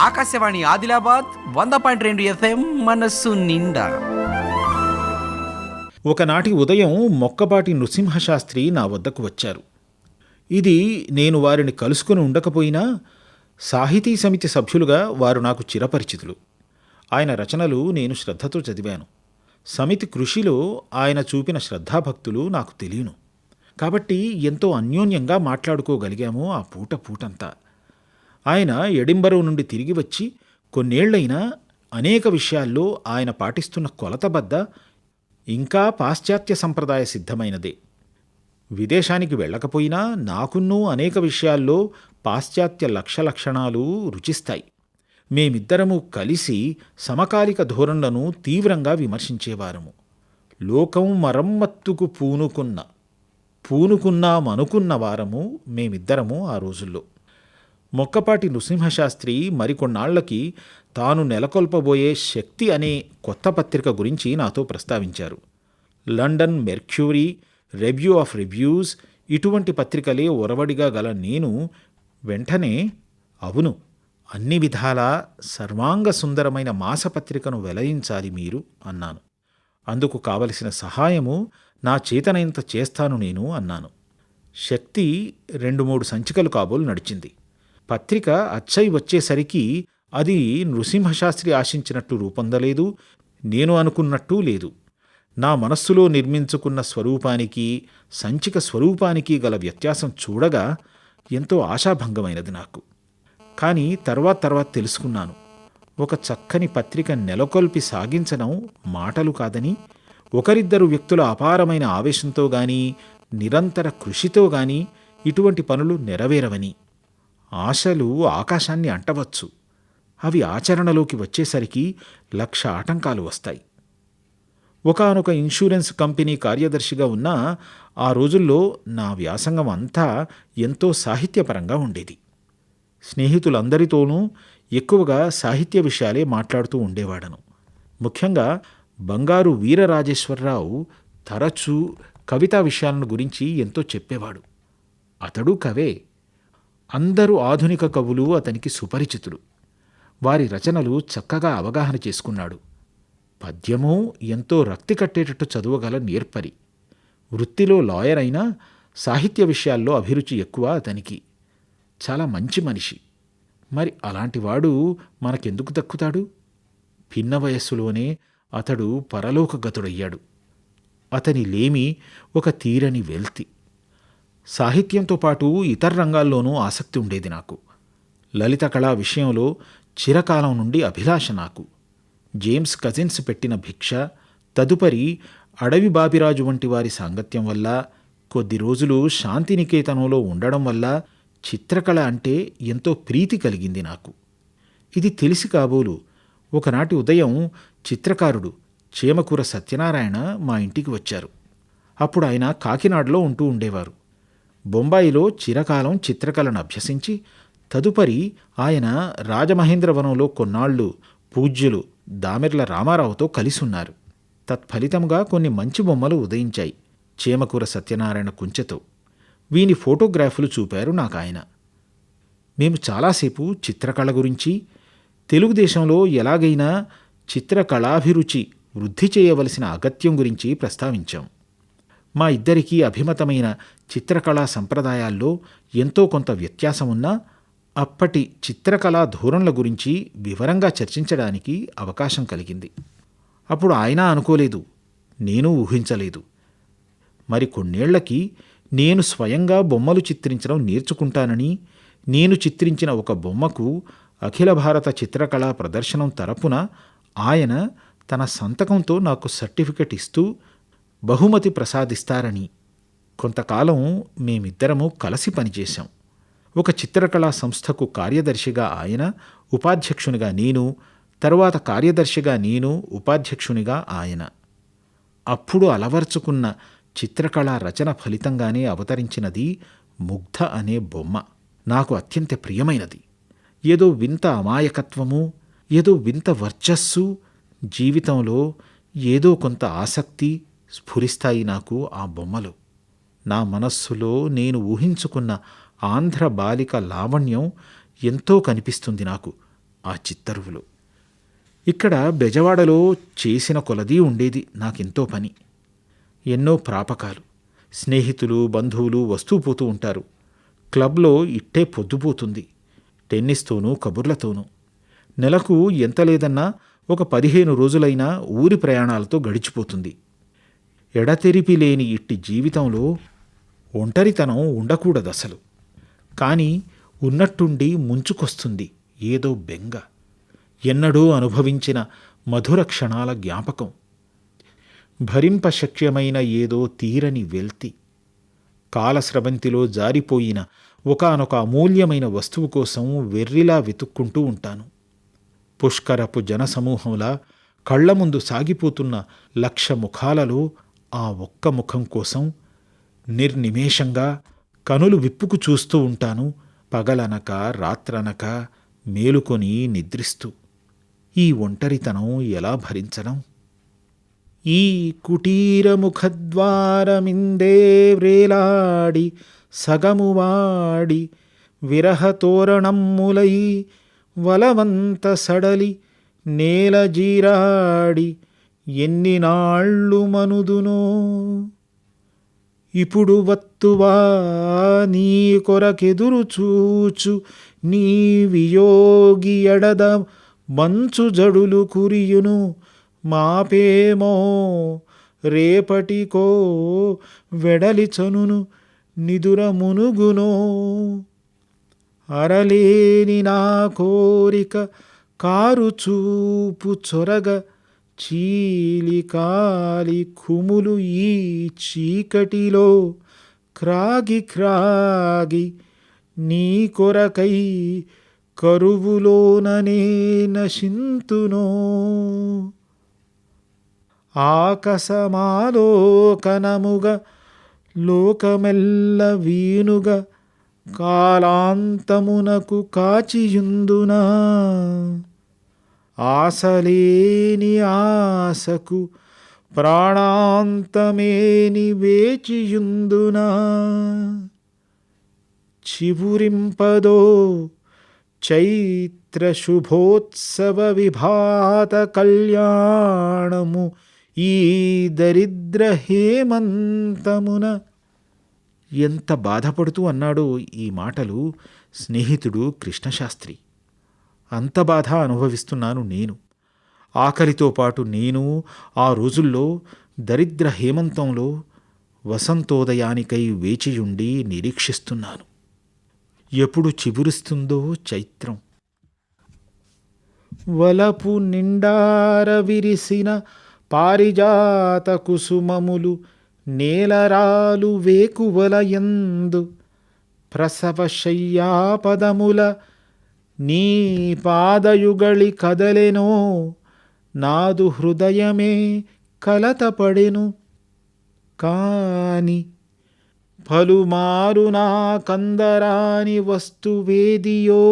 Akashvani Adilabad 100.2 FM మనస్సు నిండా. ఒకనాటి ఉదయం మొక్కపాటి నృసింహశాస్త్రి నా వద్దకు వచ్చారు. ఇది నేను వారిని కలుసుకుని ఉండకపోయినా సాహితీ సమితి సభ్యులుగా వారు నాకు చిరపరిచితులు. ఆయన రచనలు నేను శ్రద్ధతో చదివాను. సమితి కృషిలో ఆయన చూపిన శ్రద్ధాభక్తులు నాకు తెలియను. కాబట్టి ఎంతో అన్యోన్యంగా మాట్లాడుకోగలిగాము ఆ పూటంతా. ఆయన ఎడింబరో నుండి తిరిగి వచ్చి కొన్నేళ్లైనా అనేక విషయాల్లో ఆయన పాటిస్తున్న కొలతబద్ద ఇంకా పాశ్చాత్య సంప్రదాయ సిద్ధమైనదే. విదేశానికి వెళ్ళకపోయినా నాకున్నూ అనేక విషయాల్లో పాశ్చాత్య లక్షణాలు రుచిస్తాయి. మేమిద్దరము కలిసి సమకాలిక ధోరణులను తీవ్రంగా విమర్శించేవారము. లోకం మరమ్మత్తుకు పూనుకున్నామనుకున్న వారము మేమిద్దరము ఆ రోజుల్లో. మొక్కపాటి నృసింహశాస్త్రి మరికొన్నాళ్లకి తాను నెలకొల్పబోయే శక్తి అనే కొత్త పత్రిక గురించి నాతో ప్రస్తావించారు. London mercury, review of reviews ఇటువంటి పత్రికలే ఒరవడిగా గల నేను వెంటనే అవును, అన్ని విధాలా సర్వాంగ సుందరమైన మాసపత్రికను వెలయించాలి మీరు అన్నాను. అందుకు కావలసిన సహాయము నా చేతనైనంత చేస్తాను నేను అన్నాను. శక్తి 2-3 సంచికలు కాబోలు నడిచింది. పత్రిక అచ్చై వచ్చేసరికి అది నృసింహశాస్త్రి ఆశించినట్టు రూపొందలేదు, నేను అనుకున్నట్టూ లేదు. నా మనస్సులో నిర్మించుకున్న స్వరూపానికి సంచిక స్వరూపానికి గల వ్యత్యాసం చూడగా ఎంతో ఆశాభంగమైనది నాకు. కానీ తర్వాత తెలుసుకున్నాను, ఒక చక్కని పత్రిక నెలకొల్పి సాగించడం మాటలు కాదని, ఒకరిద్దరు వ్యక్తుల అపారమైన ఆవేశంతో గాని నిరంతర కృషితో గాని ఇటువంటి పనులు నెరవేరవని. ఆశలు ఆకాశాన్ని అంటవచ్చు, అవి ఆచరణలోకి వచ్చేసరికి 1,00,000 ఆటంకాలు వస్తాయి. ఒకానొక ఇన్సూరెన్స్ కంపెనీ కార్యదర్శిగా ఉన్న ఆ రోజుల్లో నా వ్యాసంగం అంతా ఎంతో సాహిత్యపరంగా ఉండేది. స్నేహితులందరితోనూ ఎక్కువగా సాహిత్య విషయాలే మాట్లాడుతూ ఉండేవాడను. ముఖ్యంగా బంగారు వీరరాజేశ్వరరావు తరచూ కవితా విషయాలను గురించి ఎంతో చెప్పేవాడు. అతడు కవే. అందరూ ఆధునిక కవులు అతనికి సుపరిచితులు. వారి రచనలు చక్కగా అవగాహన చేసుకున్నాడు. పద్యమూ ఎంతో రక్తి కట్టేటట్టు చదువగల నేర్పరి. వృత్తిలో లాయర్ అయినా సాహిత్య విషయాల్లో అభిరుచి ఎక్కువ అతనికి. చాలా మంచి మనిషి. మరి అలాంటివాడు మనకెందుకు దక్కుతాడు? భిన్న వయస్సులోనే అతడు పరలోకగతుడయ్యాడు. అతని లేమి ఒక తీరని వెల్తి. సాహిత్యంతో పాటు ఇతర రంగాల్లోనూ ఆసక్తి ఉండేది నాకు. లలిత కళా విషయంలో చిరకాలం నుండి అభిలాష నాకు. జేమ్స్ కజిన్స్ పెట్టిన భిక్ష, తదుపరి అడవి బాపిరాజు వంటి వారి సాంగత్యం వల్ల, కొద్ది రోజులు శాంతినికేతనంలో ఉండడం వల్ల చిత్రకళ అంటే ఎంతో ప్రీతి కలిగింది నాకు. ఇది తెలిసి కాబోలు ఒకనాటి ఉదయం చిత్రకారుడు చేమకూర సత్యనారాయణ మా ఇంటికి వచ్చారు. అప్పుడు ఆయన కాకినాడలో ఉంటూ ఉండేవారు. బొంబాయిలో చిరకాలం చిత్రకళను అభ్యసించి తదుపరి ఆయన రాజమహేంద్రవనంలో కొన్నాళ్లు పూజ్యులు దామెర్ల రామారావుతో కలిసున్నారు. తత్ఫలితంగా కొన్ని మంచి బొమ్మలు ఉదయించాయి చేమకూర సత్యనారాయణ కుంచెతో. వీని ఫోటోగ్రాఫులు చూపారు నాకాయన. మేము చాలాసేపు చిత్రకళ గురించి, తెలుగుదేశంలో ఎలాగైనా చిత్రకళాభిరుచి వృద్ధి చేయవలసిన అగత్యం గురించి ప్రస్తావించాం. మా ఇద్దరికీ అభిమతమైన చిత్రకళా సంప్రదాయాల్లో ఎంతో కొంత వ్యత్యాసం ఉన్నా అప్పటి చిత్రకళా ధోరణుల గురించి వివరంగా చర్చించడానికి అవకాశం కలిగింది. అప్పుడు ఆయన అనుకోలేదు, నేను ఊహించలేదు. మరి కొన్నేళ్లకి నేను స్వయంగా బొమ్మలు చిత్రించడం నేర్చుకుంటానని, నేను చిత్రించిన ఒక బొమ్మకు అఖిల భారత చిత్రకళా ప్రదర్శనం తరపున ఆయన తన సంతకంతో నాకు సర్టిఫికెట్ ఇస్తూ బహుమతి ప్రసాదిస్తారని. కొంతకాలం మేమిద్దరము కలిసి పనిచేశాం. ఒక చిత్రకళా సంస్థకు కార్యదర్శిగా ఆయన, ఉపాధ్యక్షునిగా నేను, తరువాత కార్యదర్శిగా నేను, ఉపాధ్యక్షునిగా ఆయన. అప్పుడు అలవర్చుకున్న చిత్రకళా రచన ఫలితంగానే అవతరించినది ముగ్ధ అనే బొమ్మ. నాకు అత్యంత ప్రియమైనది. ఏదో వింత అమాయకత్వము, ఏదో వింత వర్చస్సు, జీవితంలో ఏదో కొంత ఆసక్తి స్ఫురిస్తాయి నాకు ఆ బొమ్మలు. నా మనస్సులో నేను ఊహించుకున్న ఆంధ్ర బాలిక లావణ్యం ఎంతో కనిపిస్తుంది నాకు. ఆ చిత్తరువులు. ఇక్కడ బెజవాడలో చేసిన కొలదీ ఉండేది నాకెంతో పని. ఎన్నో ప్రాపకాలు. స్నేహితులు, బంధువులు వస్తూ పోతూ ఉంటారు. క్లబ్లో ఇట్టే పొద్దుపోతుంది. టెన్నిస్తోనూ కబుర్లతోనూ. నెలకు ఎంత లేదన్నా ఒక 15 రోజులైనా ఊరి ప్రయాణాలతో గడిచిపోతుంది. ఎడతెరిపి లేని ఇట్టి జీవితంలో ఒంటరితనం ఉండకూడదసలు. కానీ ఉన్నట్టుండి ముంచుకొస్తుంది ఏదో బెంగ. ఎన్నడూ అనుభవించిన మధుర క్షణాల జ్ఞాపకం. భరింపశక్యమైన ఏదో తీరని వెల్తి. కాలస్రవంతిలో జారిపోయిన ఒకానొక అమూల్యమైన వస్తువు కోసం వెర్రిలా వెతుక్కుంటూ ఉంటాను. పుష్కరపు జనసమూహంలా కళ్ల ముందు సాగిపోతున్న 1,00,000 ముఖాలలో ఆ ఒక్క ముఖం కోసం నిర్నిమేషంగా కనులు విప్పుకు చూస్తూ ఉంటాను. పగలనక రాత్రనక మేలుకొని నిద్రిస్తూ. ఈ ఒంటరితనం ఎలా భరించడం? ఈ కుటీరముఖద్వారమిందే వ్రేలాడి సగమువాడి విరహతోరణమ్ములై వలవంత సడలి నేల జీరాడి ఎన్ని నాళ్ళు మనుదునో. ఇప్పుడు వత్తువా నీ కొరకెదురు చూచు నీ వియోగి ఎడద మంచు జడులు కురియును. మాపేమో రేపటికో వెడలిచనును నిదుర మునుగునో. అరలేని నా కోరిక కారు చూపు చొరగ చీలి కాలి కుములు ఈ చీకటిలో క్రాగి క్రాగి నీ కొరకై కరువులోననే నశింతునో. ఆకసమాలోకనముగ లోకమెల్ల వీనుగ కాలాంతమునకు కాచియుందునా. ఆశలేని ఆశకు ప్రాణాంతమేని వేచియుందునా. చివురింపదో చైత్ర శుభోత్సవ విభాత కళ్యాణము ఈ దరిద్ర హేమంతమున. ఎంత బాధపడుతూ అన్నాడో ఈ మాటలు స్నేహితుడు కృష్ణశాస్త్రి. అంత బాధ అనుభవిస్తున్నాను నేను. ఆకలితో పాటు నేను ఆ రోజుల్లో దరిద్ర హేమంతంలో వసంతోదయానికై వేచియుండి నిరీక్షిస్తున్నాను. ఎప్పుడు చిగురిస్తుందో చైత్రం. వలపు నిండార విరిసిన పారిజాత కుసుమములు నేలరాలు వేకువలయందు ప్రసవశయ్యాపదముల నీ పాదయుగళి కదలెనో. నాదు హృదయమే కలతపడెను. కాని పలుమారు నా కందరాని వస్తువేదియో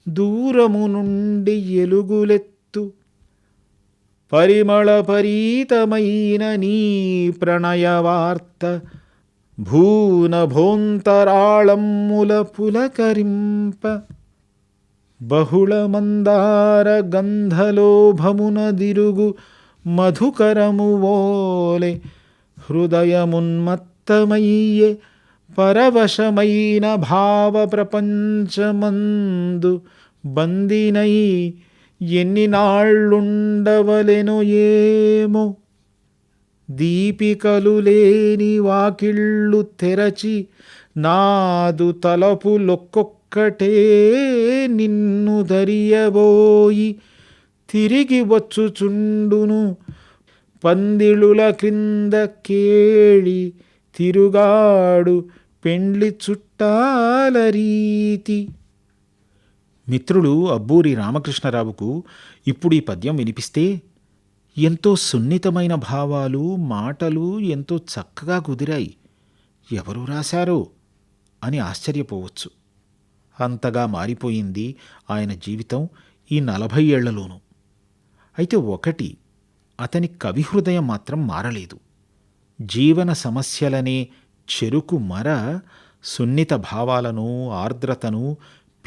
దూరము నుండి ఎలుగులెత్తు. పరిమళపరీతమైన నీ ప్రణయవార్త భూనభోంతరాళమ్ముల పులకరింప. బహుళ మందార గంధలోభమున దిరుగు మధుకరము వోలె హృదయమున్మత్తమయ్యే పరవశమైన భావ ప్రపంచమందు బందినై ఎన్ని నాళ్ళుండవలెనో ఏమో. దీపికలు లేని వాకిళ్ళు తెరచి నాదు తలపులొక్కొక్కటే నిన్ను దరియబోయి తిరిగి వచ్చుచుండును. పందిళుల క్రింద కేళి తిరుగాడు పెండ్లి చుట్టాల రీతి. మిత్రులు అబ్బూరి రామకృష్ణరావుకు ఇప్పుడు ఈ పద్యం వినిపిస్తే ఎంతో సున్నితమైన భావాలు, మాటలు ఎంతో చక్కగా కుదిరాయి. ఎవరు రాశారో అని ఆశ్చర్యపోవచ్చు. అంతగా మారిపోయింది ఆయన జీవితం ఈ 40 ఏళ్లలోనూ. అయితే ఒకటి, అతని కవి హృదయం మాత్రం మారలేదు. జీవన సమస్యలనే చెరుకు మర సున్నిత భావాలను, ఆర్ద్రతను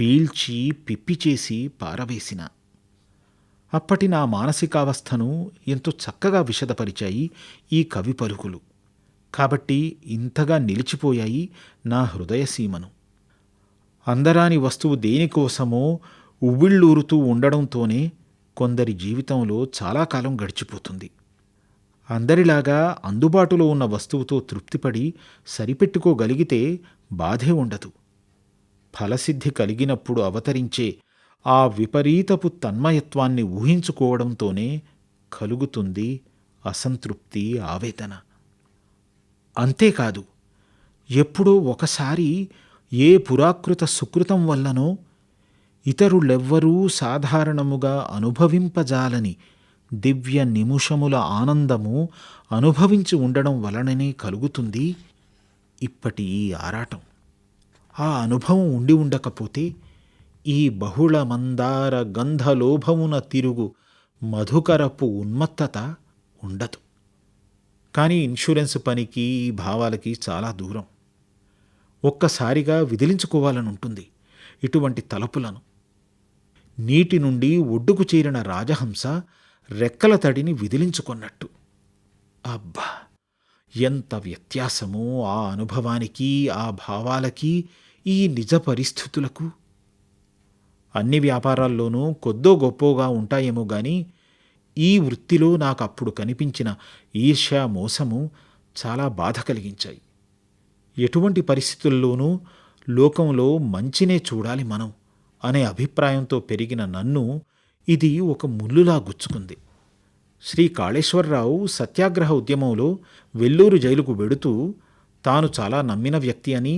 పీల్చి పిప్పి చేసి పారవేసిన. అప్పటి నా మానసికావస్థను ఎంతో చక్కగా విశదపరిచాయి ఈ కవి పలుకులు. కాబట్టి ఇంతగా నిలిచిపోయాయి నా హృదయసీమను. అందరాని వస్తువు దేనికోసమో ఉవ్విళ్ళూరుతూ ఉండడంతోనే కొందరి జీవితంలో చాలా కాలం గడిచిపోతుంది. అందరిలాగా అందుబాటులో ఉన్న వస్తువుతో తృప్తిపడి సరిపెట్టుకోగలిగితే బాధే ఉండదు. ఫలసిద్ధి కలిగినప్పుడు అవతరించే ఆ విపరీతపు తన్మయత్వాన్ని ఊహించుకోవడంతోనే కలుగుతుంది అసంతృప్తి, ఆవేదన. అంతేకాదు, ఎప్పుడో ఒకసారి ఏ పురాకృత సుకృతం వల్లనో ఇతరులెవ్వరూ సాధారణముగా అనుభవింపజాలని దివ్య నిముషముల ఆనందము అనుభవించి ఉండడం వలననే కలుగుతుంది ఇప్పటి ఈ ఆరాటం. ఆ అనుభవం ఉండి ఉండకపోతే ఈ బహుళ మందార గంధలోభమున తిరుగు మధుకరపు ఉన్మత్తత ఉండదు. కానీ ఇన్సూరెన్స్ పనికి ఈ భావాలకి చాలా దూరం. ఒక్కసారిగా విదిలించుకోవాలనుంటుంది ఇటువంటి తలపులను. నీటి నుండి ఒడ్డుకు చేరిన రాజహంస రెక్కల తడిని విదిలించుకొన్నట్టు. అబ్బా, ఎంత వ్యత్యాసమో ఆ అనుభవానికి, ఆ భావాలకి, ఈ నిజ పరిస్థితులకు. అన్ని వ్యాపారాల్లోనూ కొద్దో గొప్పోగా ఉంటాయేమో గాని ఈ వృత్తిలో నాకు అప్పుడు కనిపించిన ఈర్ష్య, మోసము చాలా బాధ కలిగించాయి. ఎటువంటి పరిస్థితుల్లోనూ లోకంలో మంచినే చూడాలి మనం అనే అభిప్రాయంతో పెరిగిన నన్ను ఇది ఒక ముల్లులా గుచ్చుకుంది. శ్రీ కాళేశ్వరరావు సత్యాగ్రహ ఉద్యమంలో వెల్లూరు జైలుకు వెడుతూ తాను చాలా నమ్మిన వ్యక్తి అని,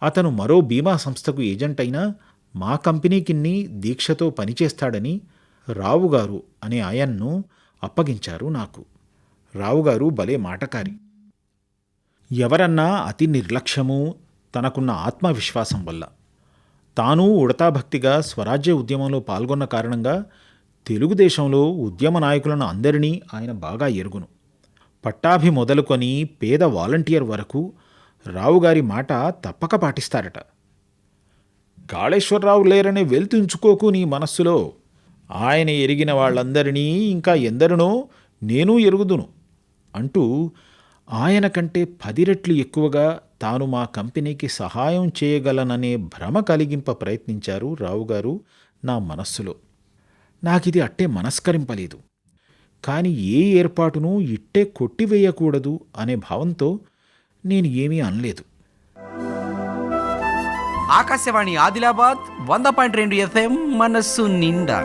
అతను మరో బీమా సంస్థకు ఏజెంట్ అయినా మా కంపెనీకిన్ని దీక్షతో పనిచేస్తాడని రావుగారు అనే ఆయన్ను అప్పగించారు నాకు. రావుగారు భలే మాటకారి. ఎవరన్నా అతి నిర్లక్ష్యము, తనకున్న ఆత్మవిశ్వాసం వల్ల. తాను ఉడతాభక్తిగా స్వరాజ్య ఉద్యమంలో పాల్గొన్న కారణంగా తెలుగుదేశంలో ఉద్యమ నాయకులను అందరినీ ఆయన బాగా ఎరుగును. పట్టాభి మొదలుకొని పేద వాలంటీర్ వరకు రావుగారి మాట తప్పక పాటిస్తారట. కాళేశ్వరరావు లేరనే వెళ్తుంచుకోకు నీ మనస్సులో. ఆయన ఎరిగిన వాళ్ళందరినీ ఇంకా ఎందరినో నేనూ ఎరుగుదును అంటూ ఆయన కంటే 10 రెట్లు ఎక్కువగా తాను మా కంపెనీకి సహాయం చేయగలననే భ్రమ కలిగింప ప్రయత్నించారు రావుగారు నా మనస్సులో. నాకిది అట్టే మనస్కరింపలేదు. కాని ఏ ఏర్పాటును ఇట్టే కొట్టివేయకూడదు అనే భావంతో నేను ఏమీ అనలేదు. ఆకాశవాణి ఆదిలాబాద్ 100.2 FM మనస్సు నిండా.